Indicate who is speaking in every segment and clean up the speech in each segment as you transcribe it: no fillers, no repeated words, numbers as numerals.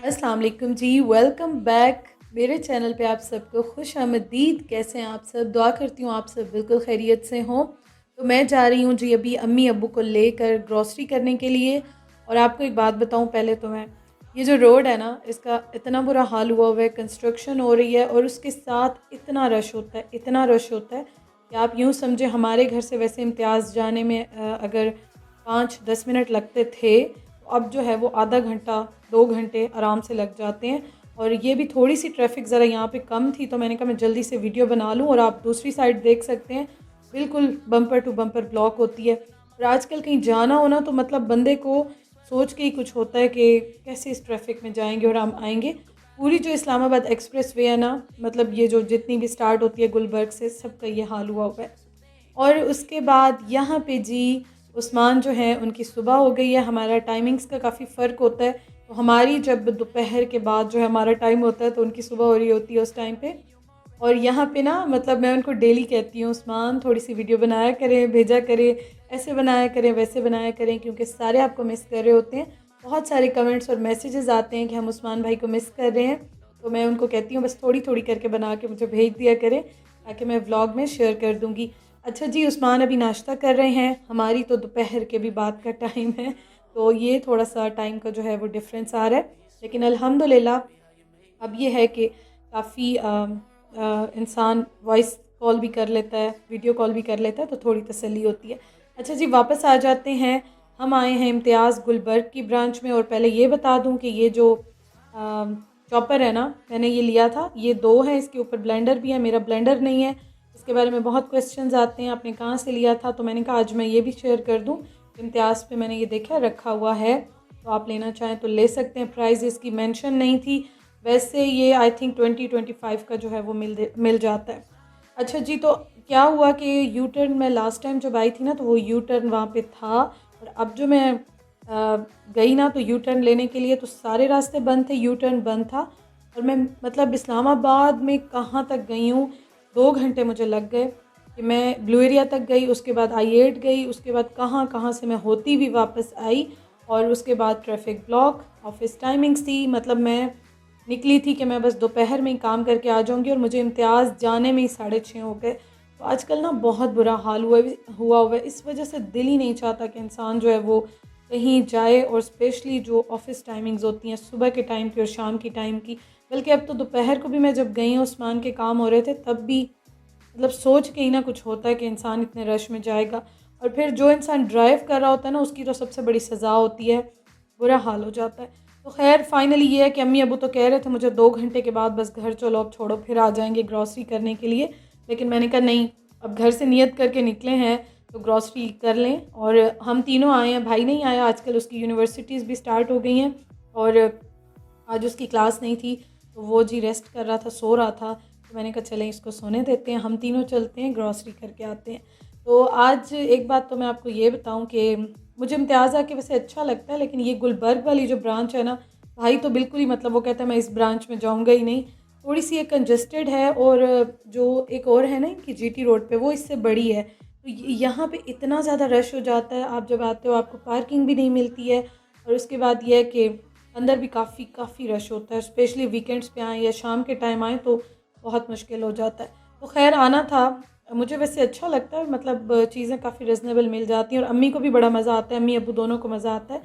Speaker 1: अस्सलाम वालेकुम जी, welcome back मेरे चैनल पे। आप सबको खुश आमदीद। कैसे हैं आप सब? दुआ करती हूँ आप सब बिल्कुल खैरियत से हों। तो मैं जा रही हूँ जी अभी अम्मी अब्बू को लेकर ग्रॉसरी करने के लिए। और आपको एक बात बताऊँ पहले तो मैं, ये जो रोड है ना, इसका इतना बुरा हाल हुआ हुआ है, कंस्ट्रक्शन हो रही है और उसके साथ इतना रश होता है, इतना रश होता है कि आप यूँ समझे हमारे घर से वैसे इम्तियाज़ जाने में अगर 5-10 मिनट लगते थे, तो अब जो है वो आधा घंटा 2 घंटे आराम से लग जाते हैं। और ये भी थोड़ी सी ट्रैफिक ज़रा यहाँ पे कम थी, तो मैंने कहा मैं जल्दी से वीडियो बना लूँ। और आप दूसरी साइड देख सकते हैं, बिल्कुल बम्पर टू बम्पर ब्लॉक होती है। और आजकल कहीं जाना हो ना, तो मतलब बंदे को सोच के ही कुछ होता है कि कैसे इस ट्रैफिक में जाएंगे और हम आएंगे। पूरी जो इस्लामाबाद एक्सप्रेस वे है ना, मतलब ये जो जितनी भी स्टार्ट होती है गुलबर्ग से, सबका ये हाल हुआ हुआ है। और उसके बाद यहाँ पे जी उस्मान जो है उनकी सुबह हो गई है। हमारा टाइमिंग्स का काफ़ी फ़र्क होता है, तो हमारी जब दोपहर के बाद जो है हमारा टाइम होता है, तो उनकी सुबह हो रही होती है उस टाइम पे। और यहाँ पे ना मतलब मैं उनको डेली कहती हूँ, उस्मान थोड़ी सी वीडियो बनाया करें, भेजा करें, ऐसे बनाया करें, वैसे बनाया करें, क्योंकि सारे आपको मिस कर रहे होते हैं। बहुत सारे कमेंट्स और मैसेजेस आते हैं कि हम उस्मान भाई को मिस कर रहे हैं। तो मैं उनको कहती हूँ बस थोड़ी थोड़ी करके बना के मुझे भेज दिया करें, ताकि मैं व्लॉग में शेयर कर दूँगी। अच्छा जी, उस्मान अभी नाश्ता कर रहे हैं। हमारी तो दोपहर के भी बाद का टाइम है, तो ये थोड़ा सा टाइम का जो है वो डिफरेंस आ रहा है। लेकिन अल्हम्दुलिल्लाह अब ये है कि काफ़ी इंसान वॉइस कॉल भी कर लेता है, वीडियो कॉल भी कर लेता है, तो थोड़ी तसल्ली होती है। अच्छा जी, वापस आ जाते हैं। हम आए हैं इम्तियाज़ गुलबर्ग की ब्रांच में। और पहले ये बता दूं कि ये जो चॉपर है ना, मैंने ये लिया था, ये 2 है, इसके ऊपर ब्लेंडर भी है। मेरा ब्लेंडर नहीं है, इसके बारे में बहुत क्वेश्चंस आते हैं, आपने कहाँ से लिया था। तो मैंने कहा आज मैं ये भी शेयर कर दूँ। इम्तियाज़ पे मैंने ये देखा रखा हुआ है, तो आप लेना चाहें तो ले सकते हैं। प्राइस इसकी मेंशन नहीं थी, वैसे ये आई थिंक 20-25 का जो है वो मिल जाता है। अच्छा जी, तो क्या हुआ कि यू टर्न मैं लास्ट टाइम जब आई थी ना, तो वो यू टर्न वहाँ पे था। और अब जो मैं गई ना, तो यू टर्न लेने के लिए तो सारे रास्ते बंद थे, यू टर्न बंद था। और मैं मतलब इस्लामाबाद में कहाँ तक गई हूँ, 2 घंटे मुझे लग गए कि मैं ब्लू एरिया तक गई, उसके बाद I8 गई, उसके बाद कहाँ कहाँ से मैं होती भी वापस आई। और उसके बाद ट्रैफिक ब्लॉक, ऑफिस टाइमिंग्स थी, मतलब मैं निकली थी कि मैं बस दोपहर में ही काम करके आ जाऊंगी, और मुझे इम्तियाज़ जाने में ही 6:30 हो गए। तो आजकल ना बहुत बुरा हाल हुआ हुआ है। इस वजह से दिल ही नहीं चाहता कि इंसान जो है वो कहीं जाए, और स्पेशली जो ऑफिस टाइमिंग्स होती हैं सुबह के टाइम की और शाम की टाइम की। बल्कि अब तो दोपहर को भी मैं जब गई हूँ, उस्मान के काम हो रहे थे, तब भी मतलब सोच के ही ना कुछ होता है कि इंसान इतने रश में जाएगा। और फिर जो इंसान ड्राइव कर रहा होता है ना, उसकी तो सबसे बड़ी सज़ा होती है, बुरा हाल हो जाता है। तो खैर फाइनली ये है कि अम्मी अबू तो कह रहे थे मुझे 2 घंटे के बाद बस घर चलो, अब छोड़ो, फिर आ जाएंगे ग्रॉसरी करने के लिए। लेकिन मैंने कहा नहीं, अब घर से नियत करके निकले हैं तो ग्रॉसरी कर लें। और हम तीनों आए हैं, भाई नहीं आया, आजकल उसकी यूनिवर्सिटीज़ भी स्टार्ट हो गई हैं, और आज उसकी क्लास नहीं थी, तो वो जी रेस्ट कर रहा था, सो रहा था। तो मैंने कहा चलें इसको सोने देते हैं, हम तीनों चलते हैं ग्रॉसरी करके आते हैं। तो आज एक बात तो मैं आपको ये बताऊं कि मुझे इम्तियाज़ आके वैसे अच्छा लगता है, लेकिन ये गुलबर्ग वाली जो ब्रांच है ना, भाई तो बिल्कुल ही मतलब वो कहता है मैं इस ब्रांच में जाऊंगा ही नहीं। थोड़ी सी ये कंजस्टेड है, और जो एक और है ना इनकी GT रोड पे, वो इससे बड़ी है। तो यहाँ पे इतना ज़्यादा रश हो जाता है, आप जब आते हो आपको पार्किंग भी नहीं मिलती है। और उसके बाद ये है कि अंदर भी काफ़ी काफ़ी रश होता है, स्पेशली वीकेंड्स पे आएँ या शाम के टाइम आएँ तो बहुत मुश्किल हो जाता है। तो खैर आना था। मुझे वैसे अच्छा लगता है, मतलब चीज़ें काफ़ी रिजनेबल मिल जाती हैं, और अम्मी को भी बड़ा मज़ा आता है, अम्मी अबू दोनों को मज़ा आता है।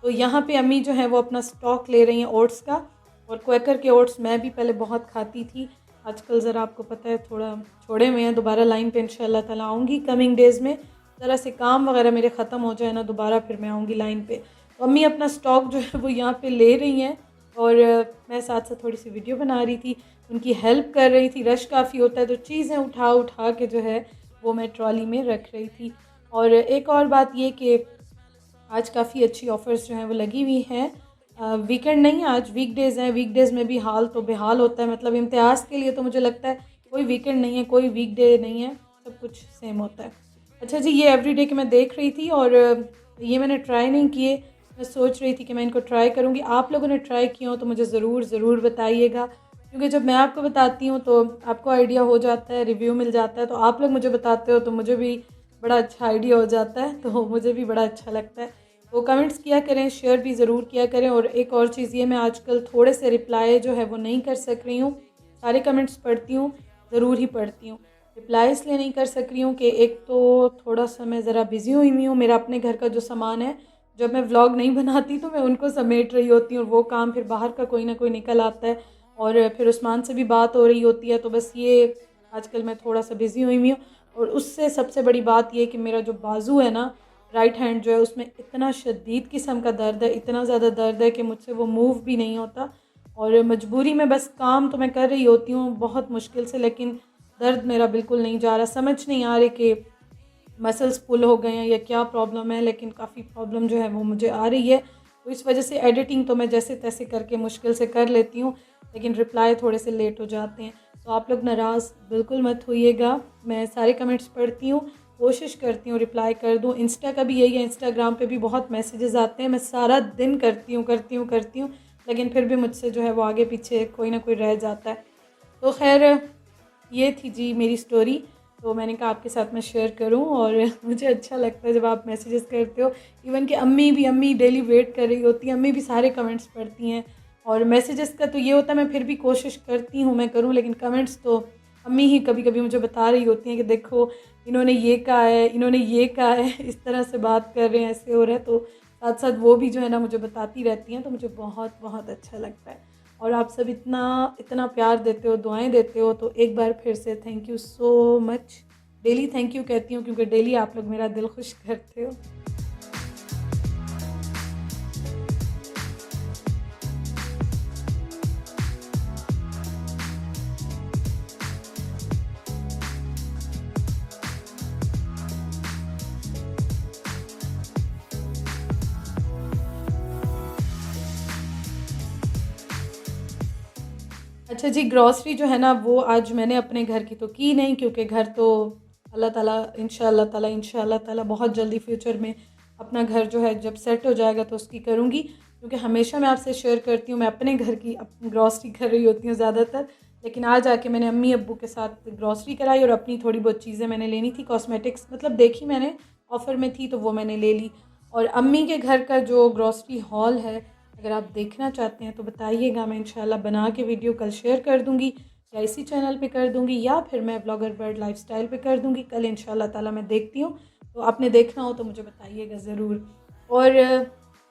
Speaker 1: तो यहाँ पे अम्मी जो है वो अपना स्टॉक ले रही हैं ओट्स का। और क्वेकर के ओट्स मैं भी पहले बहुत खाती थी, आजकल ज़रा आपको पता है थोड़ा छोड़े हुए हैं। दोबारा लाइन पे इंशाल्लाह ताला आऊँगी कमिंग डेज़ में, ज़रा से काम वगैरह मेरे ख़त्म हो जाए ना, दोबारा फिर मैं आऊँगी लाइन पे। तो अम्मी अपना स्टॉक जो है वो यहाँ पे ले रही हैं, और मैं साथ साथ थोड़ी सी वीडियो बना रही थी, उनकी हेल्प कर रही थी। रश काफ़ी होता है, तो चीज़ें उठा उठा के जो है वो मैं ट्रॉली में रख रही थी। और एक और बात ये कि आज काफ़ी अच्छी ऑफ़र्स जो हैं वो लगी हुई हैं। वीकेंड नहीं, आज वीकडेज़ हैं, वीकडेज़ में भी हाल तो बेहाल होता है। मतलब इम्तियाज़ के लिए तो मुझे लगता है कोई वीकेंड नहीं है, कोई वीकडे नहीं है, सब कुछ सेम होता है। अच्छा जी, ये एवरीडे की मैं देख रही थी, और ये मैंने ट्राई नहीं किए। मैं सोच रही थी कि मैं इनको ट्राई करूँगी। आप लोगों ने ट्राई किए हो तो मुझे ज़रूर ज़रूर बताइएगा, क्योंकि जब मैं आपको बताती हूँ तो आपको आइडिया हो जाता है, रिव्यू मिल जाता है। तो आप लोग मुझे बताते हो तो मुझे भी बड़ा अच्छा आइडिया हो जाता है, तो मुझे भी बड़ा अच्छा लगता है। तो कमेंट्स किया करें, शेयर भी ज़रूर किया करें। और एक और चीज़ ये, मैं आजकल थोड़े से रिप्लाई जो है वो नहीं कर सक रही हूँ। सारे कमेंट्स पढ़ती हूँ, ज़रूर ही पढ़ती हूँ। रिप्लाई इसलिए नहीं कर सक रही हूँ कि एक तो थोड़ा सा मैं ज़रा बिज़ी हुई हूँ। मेरा अपने घर का जो सामान है, जब मैं व्लॉग नहीं बनाती तो मैं उनको समेट रही होती हूँ, और वो काम फिर बाहर का कोई ना कोई निकल आता है, और फिर उस्मान से भी बात हो रही होती है। तो बस ये आजकल मैं थोड़ा सा बिज़ी हुई हूँ। और उससे सबसे बड़ी बात ये कि मेरा जो बाजू है ना, राइट हैंड जो है, उसमें इतना शदीद किस्म का दर्द है, इतना ज़्यादा दर्द है कि मुझसे वो मूव भी नहीं होता। और मजबूरी में बस काम तो मैं कर रही होती हूँ बहुत मुश्किल से, लेकिन दर्द मेरा बिल्कुल नहीं जा रहा। समझ नहीं आ रही कि मसल्स पुल हो गए हैं या क्या प्रॉब्लम है, लेकिन काफ़ी प्रॉब्लम जो है वो मुझे आ रही है। तो इस वजह से एडिटिंग तो मैं जैसे तैसे करके मुश्किल से कर लेती हूँ, लेकिन रिप्लाई थोड़े से लेट हो जाते हैं। तो आप लोग नाराज़ बिल्कुल मत होइएगा, मैं सारे कमेंट्स पढ़ती हूँ, कोशिश करती हूँ रिप्लाई कर दूँ। इंस्टा का भी यही है, इंस्टाग्राम पे भी बहुत मैसेजेस आते हैं, मैं सारा दिन करती हूँ, लेकिन फिर भी मुझसे जो है वो आगे पीछे कोई ना कोई रह जाता है। तो खैर, ये थी जी मेरी स्टोरी। तो मैंने कहा आपके साथ मैं शेयर करूं, और मुझे अच्छा लगता है जब आप मैसेजेस करते हो। इवन कि अम्मी डेली वेट कर रही होती हैं, अम्मी भी सारे कमेंट्स पढ़ती हैं। और मैसेजेस का तो ये होता है, मैं फिर भी कोशिश करती हूँ मैं करूँ, लेकिन कमेंट्स तो अम्मी ही कभी कभी मुझे बता रही होती हैं कि देखो इन्होंने ये कहा है, इन्होंने ये कहा है, इस तरह से बात कर रहे हैं, ऐसे हो रहा है। तो साथ साथ वो भी जो है ना मुझे बताती रहती हैं, तो मुझे बहुत बहुत अच्छा लगता है। और आप सब इतना इतना प्यार देते हो, दुआएं देते हो, तो एक बार फिर से thank you so much. Daily thank you कहती हूँ, क्योंकि डेली आप लोग मेरा दिल खुश करते हो। अच्छा जी, ग्रॉसरी जो है ना वो आज मैंने अपने घर की तो की नहीं, क्योंकि घर तो इंशाल्लाह ताला बहुत जल्दी फ्यूचर में अपना घर जो है जब सेट हो जाएगा तो उसकी करूँगी। क्योंकि हमेशा मैं आपसे शेयर करती हूँ, मैं अपने घर की ग्रॉसरी कर रही होती हूँ ज़्यादातर, लेकिन आज आके मैंने अम्मी अब्बू के साथ ग्रॉसरी कराई, और अपनी थोड़ी बहुत चीज़ें मैंने लेनी थी, कॉस्मेटिक्स मतलब देखी मैंने, ऑफ़र में थी तो वो मैंने ले ली। और अम्मी के घर का जो ग्रॉसरी हॉल है, अगर आप देखना चाहते हैं तो बताइएगा, मैं इंशाल्लाह बना के वीडियो कल शेयर कर दूँगी, या इसी चैनल पे कर दूँगी, या फिर मैं ब्लॉगर बर्ड लाइफस्टाइल पे कर दूँगी कल इंशाल्लाह ताला। मैं देखती हूँ, तो आपने देखना हो तो मुझे बताइएगा ज़रूर। और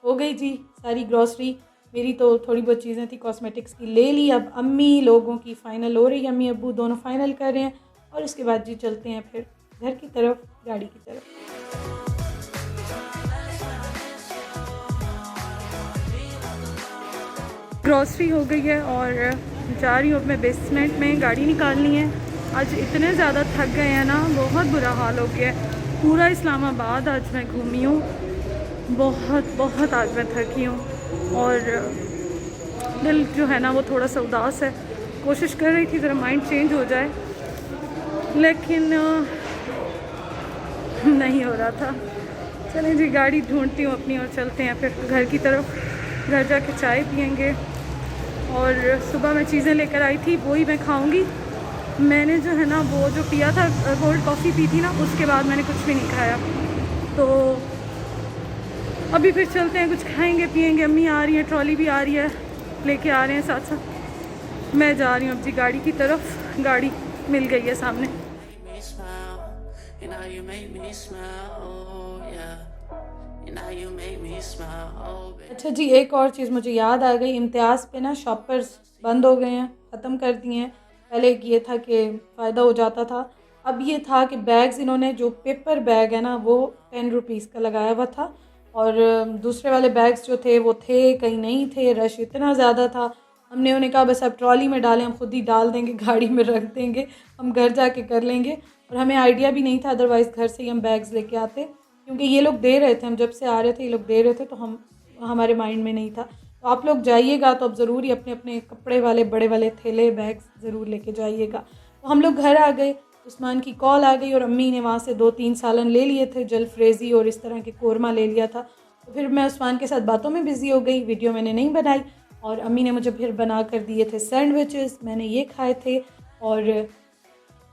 Speaker 1: हो गई जी सारी ग्रॉसरी मेरी, तो थोड़ी बहुत चीज़ें थी कॉस्मेटिक्स की ले ली। अब अम्मी लोगों की फ़ाइनल हो रही है, अम्मी अब्बू दोनों फ़ाइनल कर रहे हैं, और उसके बाद जी चलते हैं फिर घर की तरफ, गाड़ी की तरफ। ग्रॉसरी हो गई है और जा रही हूँ अब मैं बेसमेंट में, गाड़ी निकालनी है। आज इतने ज़्यादा थक गए हैं ना, बहुत बुरा हाल हो गया है। पूरा इस्लामाबाद आज मैं घूमी हूँ, बहुत बहुत आज मैं थकी हूँ, और दिल जो है ना वो थोड़ा सा उदास है। कोशिश कर रही थी ज़रा माइंड चेंज हो जाए, लेकिन नहीं हो रहा था। चलें जी, गाड़ी ढूंढती हूँ अपनी और चलते हैं फिर घर की तरफ। घर जाके चाय पियेंगे, और सुबह मैं चीज़ें लेकर आई थी वही मैं खाऊंगी। मैंने जो है ना वो जो पिया था, कोल्ड कॉफ़ी पी थी ना, उसके बाद मैंने कुछ भी नहीं खाया। तो अभी फिर चलते हैं, कुछ खाएंगे पियेंगे। अम्मी आ रही है, ट्रॉली भी आ रही है, लेके आ रहे हैं साथ साथ। मैं जा रही हूँ अब जी गाड़ी की तरफ, गाड़ी मिल गई है सामने। अच्छा जी, एक और चीज़ मुझे याद आ गई, इम्तियाज़ पे ना शॉपर्स बंद हो गए हैं, ख़त्म कर दिए हैं। पहले एक ये था कि फ़ायदा हो जाता था, अब ये था कि बैग्स, इन्होंने जो पेपर बैग है ना वो 10 रुपीज़ का लगाया हुआ था, और दूसरे वाले बैग्स जो थे वो थे कहीं नहीं थे, रश इतना ज़्यादा था। हमने उन्हें कहा बस अब ट्रॉली में डालें, हम खुद ही डाल देंगे, गाड़ी में रख देंगे, हम घर जाके कर लेंगे। और हमें आइडिया भी नहीं था, अदरवाइज़ घर से ही हम बैग्स लेके आते, क्योंकि ये लोग दे रहे थे, हम जब से आ रहे थे ये लोग दे रहे थे, तो हमारे माइंड में नहीं था। तो आप लोग जाइएगा तो अब ज़रूर ही अपने अपने कपड़े वाले बड़े वाले थैले बैग्स ज़रूर लेके जाइएगा। तो हम लोग घर आ गए, उस्मान की कॉल आ गई, और अम्मी ने वहाँ से 2-3 सालन ले लिए थे, जलफ्रेज़ी और इस तरह के कोरमा ले लिया था। तो फिर मैं उस्मान के साथ बातों में बिज़ी हो गई, वीडियो मैंने नहीं बनाई, और अम्मी ने मुझे फिर बना कर दिए थे सैंडविचेस, मैंने ये खाए थे, और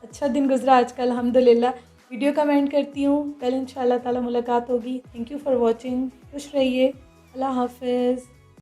Speaker 1: अच्छा दिन गुजरा आज का अल्हम्दुलिल्लाह। वीडियो कमेंट करती हूँ। कल इंशाल्लाह ताला मुलाकात होगी। Thank you for watching. खुश रहिए। अल्लाह हाफिज़।